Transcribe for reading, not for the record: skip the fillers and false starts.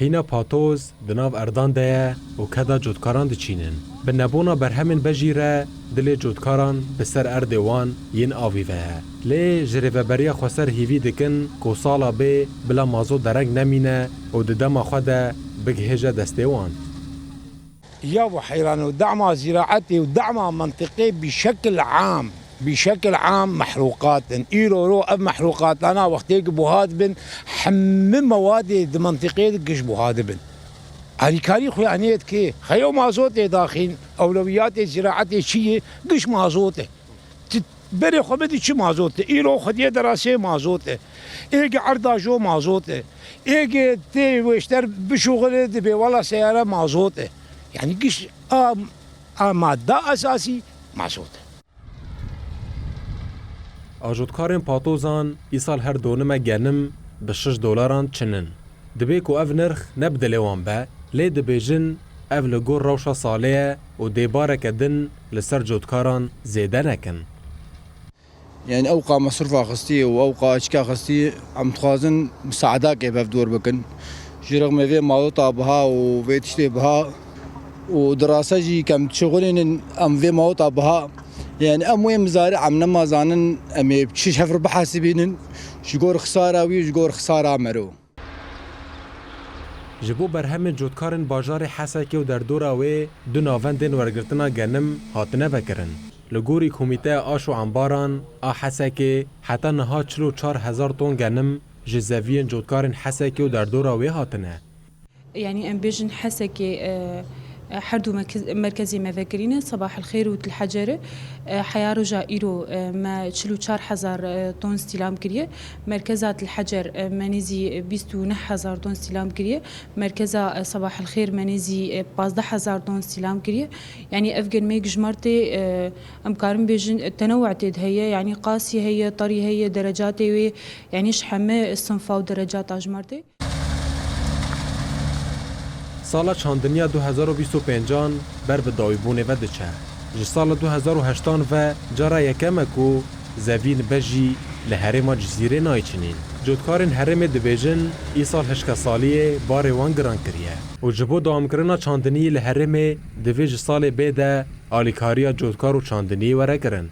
هینا پاتوز دناو اردان ده و کدا جودکاران دچینن. به نبونا برهمن بجیره دل جودکاران بسر اردوان ین آویوه. لی جریوه بریا خوصر هیوی دکن کو سالا به بلا مازو درنگ نمینه و ددما خوده بگهجه دستوان. يا وحيران ودعم زراعتي ودعم منطقي بشكل عام محروقات إيرو رو أب محروقات أنا وقتيك بوهاد بن حمم مواد منطقية قش بوهاد بن هذه كاري خوي عنيت كي خيو مازوتي داخل أولويات زراعتي شيء قش مازوتي بري خبدي شي مازوتي إيرو خديه دراسة مازوتي إيجي عرداجو مازوتي إيجي تي ويشتر بشغل دبي ولا سيارة مازوتي يعني قش مادة أساسي مازوتي. آجودکارن پاتوزان ایسال هر دونمه گنم به $6 چنن. دبی کو اف نرخ نبدله وان به لی دبیجن اف لگور روشا سالیه و دیباره کدن لسر جودکاران زیده نکن. يعني أوقع مصروف خستي وأوقع أشكال خستي عم تخازن مساعدة كيف بدور بكن رغم في موضوع بها وبيتشتي بها ودراسة جي كم تشغلين أم في موضوع بها يعني أموي مزارع عم نما زانن أمي بتشي حفر بحاسبين شجور خسارة ويجور خسارة مرو. جبو برهم جودکارن باجار حسکی و در دورا و دو ناوندن ورگرتنا گنم هاتنه بکرن. لگوری کمیته آش و انباران حسکی حتی نها 44,000 تن گنم جزوین جودکارن حسکی و در دورا و هاتنه. يعني امبيجن حسكي حردو مركزي مفكرين صباح الخير والحجرة حيارو جائرو ما 44,000 طن استلام كريه مركزات الحجر منيزي 29,000 طن استلام كريه مركزا صباح الخير منيزي 15,000 طن استلام كريه يعني افغان ميك جمرتي امكارم بيجن التنوع تد هي يعني قاسي هي طري هي درجاتي يعني شحمه الصنفه ودرجات اجمرتي. سال چاندنیا 2025 بر به دایبونه و دچه. جه سال 2008 و جارا یکمکو زوین بجی لحرم جزیره نایچنین. جودکارن حرم دبیجن ای سال هشک سالیه بار وان گران کریه. و جبو دام کرنا چاندنی لحرم دویج سال بیده آلیکاریا جودکار و چاندنی وره کرن.